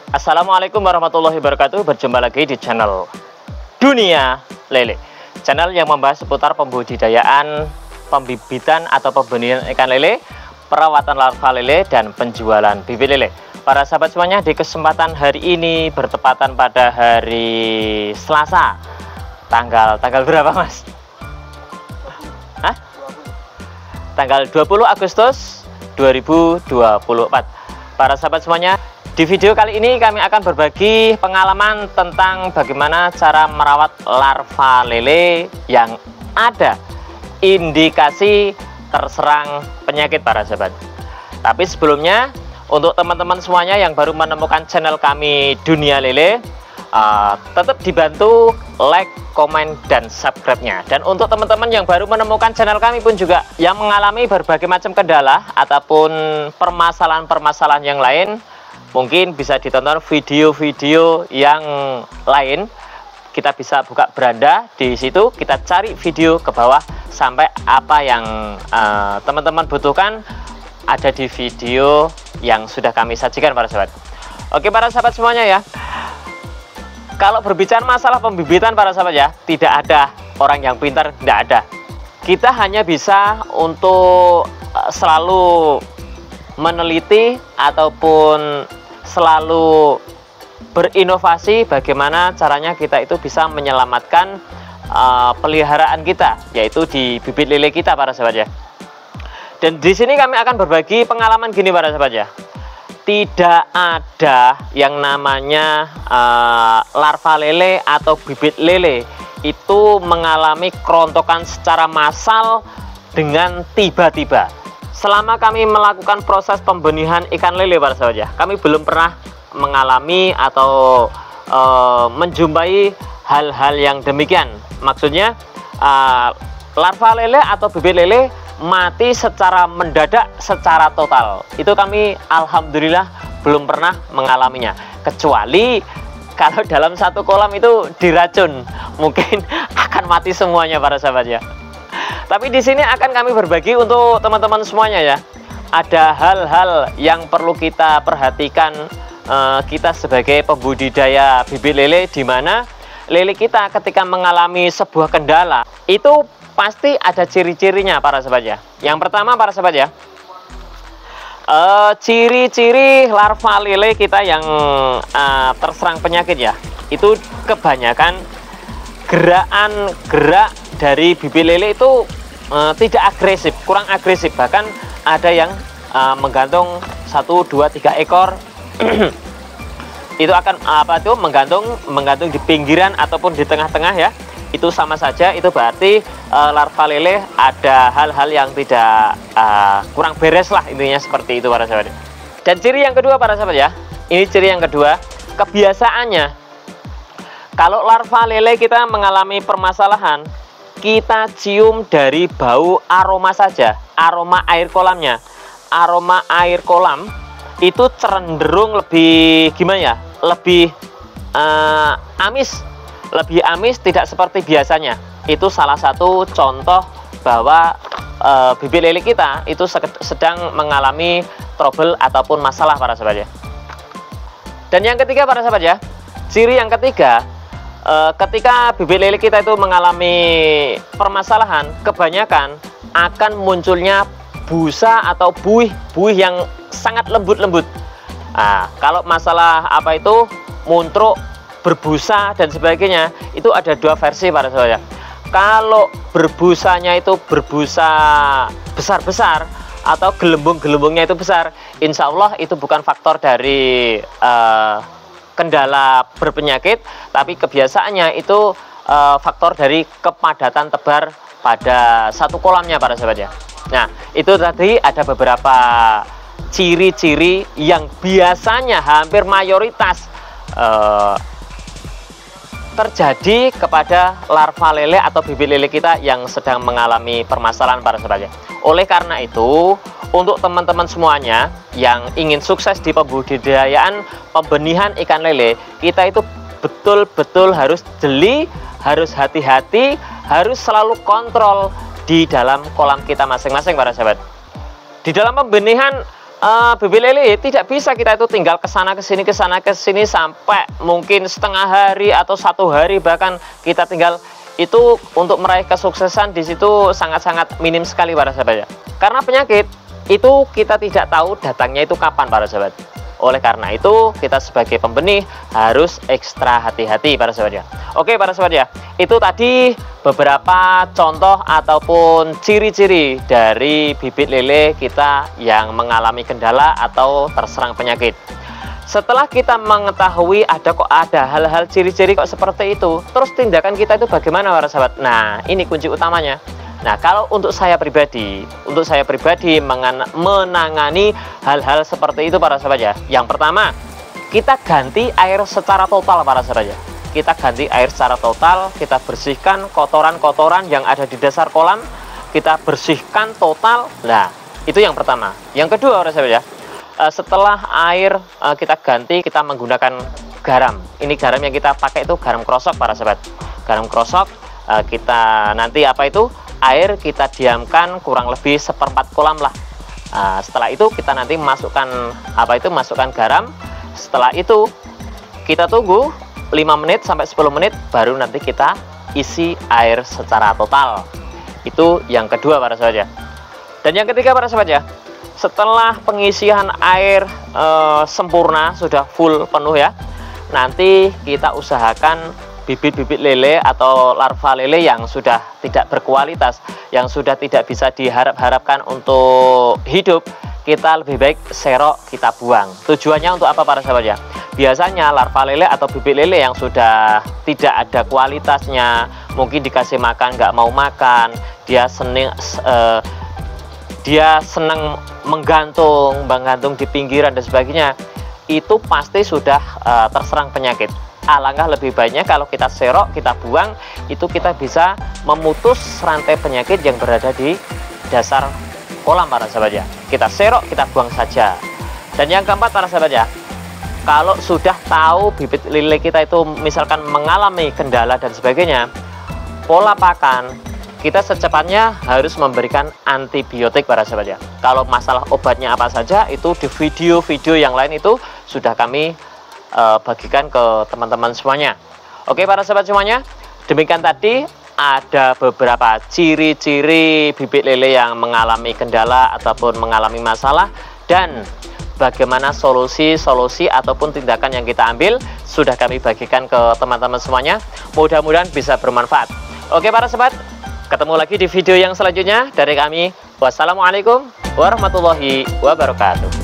Assalamualaikum warahmatullahi wabarakatuh. Berjumpa lagi di channel Dunia Lele, channel yang membahas seputar pembudidayaan, pembibitan atau pembenihan ikan lele, perawatan larva lele, dan penjualan bibit lele. Para sahabat semuanya, di kesempatan hari ini bertepatan pada hari Selasa, tanggal berapa Mas? Hah? Tanggal 20 Agustus 2024. Para sahabat semuanya, di video kali ini kami akan berbagi pengalaman tentang bagaimana cara merawat larva lele yang ada indikasi terserang penyakit, para sahabat. Tapi sebelumnya, untuk teman-teman semuanya yang baru menemukan channel kami Dunia Lele, tetap dibantu like, komen, dan subscribe-nya. Dan untuk teman-teman yang baru menemukan channel kami pun juga yang mengalami berbagai macam kendala ataupun permasalahan-permasalahan yang lain, mungkin bisa ditonton video-video yang lain. Kita bisa buka beranda di situ, kita cari video ke bawah sampai apa yang teman-teman butuhkan ada di video yang sudah kami sajikan, para sahabat. Oke, para sahabat semuanya ya. Kalau berbicara masalah pembibitan, para sahabat ya, tidak ada orang yang pintar, tidak ada. Kita hanya bisa untuk selalu meneliti ataupun selalu berinovasi bagaimana caranya kita itu bisa menyelamatkan peliharaan kita, yaitu di bibit lele kita, para sahabat ya. Dan di sini kami akan berbagi pengalaman gini, para sahabat ya. Tidak ada yang namanya larva lele atau bibit lele itu mengalami kerontokan secara massal dengan tiba-tiba. Selama kami melakukan proses pembenihan ikan lele, para sahabat ya, kami belum pernah mengalami atau menjumpai hal-hal yang demikian. Maksudnya larva lele atau bibit lele mati secara mendadak, secara total. Itu kami alhamdulillah belum pernah mengalaminya. Kecuali kalau dalam satu kolam itu diracun, mungkin akan mati semuanya, para sahabat ya. Tapi di sini akan kami berbagi untuk teman-teman semuanya ya. Ada hal-hal yang perlu kita perhatikan kita sebagai pembudidaya bibit lele, di mana lele kita ketika mengalami sebuah kendala itu pasti ada ciri-cirinya, para sahabat ya. Yang pertama, para sahabat ya, ciri-ciri larva lele kita yang terserang penyakit ya, itu kebanyakan gerak dari bibit lele itu tidak agresif, kurang agresif. Bahkan ada yang menggantung 1, 2, 3 ekor itu akan menggantung di pinggiran ataupun di tengah-tengah ya. Itu sama saja, itu berarti larva lele ada hal-hal yang tidak kurang beres lah, intinya seperti itu, para sahabat. Dan ciri yang kedua, para sahabat ya, ini ciri yang kedua, kebiasaannya kalau larva lele kita mengalami permasalahan, kita cium dari bau aroma saja, aroma air kolamnya. Aroma air kolam itu cenderung lebih gimana ya, lebih amis, tidak seperti biasanya. Itu salah satu contoh bahwa bibit lele kita itu sedang mengalami trouble ataupun masalah, para sahabat ya. Dan yang ketiga, para sahabat ya, ciri yang ketiga, ketika bibit lele kita itu mengalami permasalahan, kebanyakan akan munculnya busa atau buih yang sangat lembut. Nah, kalau masalah apa itu muntruk, berbusa dan sebagainya, itu ada dua versi, para sahabat ya. Kalau berbusanya itu berbusa besar-besar atau gelembung-gelembungnya itu besar, insya Allah itu bukan faktor dari kendala berpenyakit, tapi kebiasaannya itu faktor dari kepadatan tebar pada satu kolamnya, para sahabat ya. Nah, itu tadi ada beberapa ciri-ciri yang biasanya hampir mayoritas terjadi kepada larva lele atau bibit lele kita yang sedang mengalami permasalahan, para sahabat ya. Oleh karena itu, untuk teman-teman semuanya yang ingin sukses di pembudidayaan pembenihan ikan lele, kita itu betul-betul harus jeli, harus hati-hati, harus selalu kontrol di dalam kolam kita masing-masing, para sahabat. Di dalam pembenihan bibit lele tidak bisa kita itu tinggal kesana kesini sampai mungkin setengah hari atau 1 hari, bahkan kita tinggal itu untuk meraih kesuksesan di situ sangat-sangat minim sekali para sahabat ya. Karena penyakit itu kita tidak tahu datangnya itu kapan para sahabat. Oleh karena itu kita sebagai pembenih harus ekstra hati-hati para sahabat ya. Oke para sahabat ya, itu tadi beberapa contoh ataupun ciri-ciri dari bibit lele kita yang mengalami kendala atau terserang penyakit. Setelah kita mengetahui ada hal-hal ciri-ciri kok seperti itu, terus tindakan kita itu bagaimana para sahabat? Nah, ini kunci utamanya. Nah, kalau untuk saya pribadi menangani hal-hal seperti itu para sahabat ya. Yang pertama, kita ganti air secara total para sahabat ya. Kita ganti air secara total, kita bersihkan kotoran-kotoran yang ada di dasar kolam, kita bersihkan total. Nah, itu yang pertama. Yang kedua para sahabat ya, setelah air kita ganti, kita menggunakan garam. Ini garam yang kita pakai itu garam krosok para sahabat. Garam krosok kita nanti air kita diamkan kurang lebih 1/4 kolam lah. Setelah itu kita nanti masukkan garam. Setelah itu kita tunggu 5 menit sampai 10 menit, baru nanti kita isi air secara total. Itu yang kedua para sahabat ya. Dan yang ketiga para sahabat ya, setelah pengisian air sempurna, sudah full penuh ya, nanti kita usahakan bibit-bibit lele atau larva lele yang sudah tidak berkualitas, yang sudah tidak bisa diharap-harapkan untuk hidup, kita lebih baik serok, kita buang. Tujuannya untuk apa para sahabat ya? Biasanya larva lele atau bibit lele yang sudah tidak ada kualitasnya, mungkin dikasih makan nggak mau makan, dia senang menggantung di pinggiran dan sebagainya, itu pasti sudah terserang penyakit. Alangkah lebih baiknya kalau kita serok, kita buang, itu kita bisa memutus rantai penyakit yang berada di dasar kolam para sahabat ya. Kita serok, kita buang saja. Dan yang keempat para sahabat ya, kalau sudah tahu bibit lele kita itu misalkan mengalami kendala dan sebagainya, pola pakan kita secepatnya harus memberikan antibiotik para sahabat ya. Kalau masalah obatnya apa saja, itu di video-video yang lain itu sudah kami bagikan ke teman-teman semuanya. Oke para sahabat semuanya, demikian tadi ada beberapa ciri-ciri bibit lele yang mengalami kendala ataupun mengalami masalah, dan bagaimana solusi ataupun tindakan yang kita ambil sudah kami bagikan ke teman-teman semuanya. Mudah-mudahan bisa bermanfaat. Oke para sahabat, ketemu lagi di video yang selanjutnya dari kami. Wassalamualaikum warahmatullahi wabarakatuh.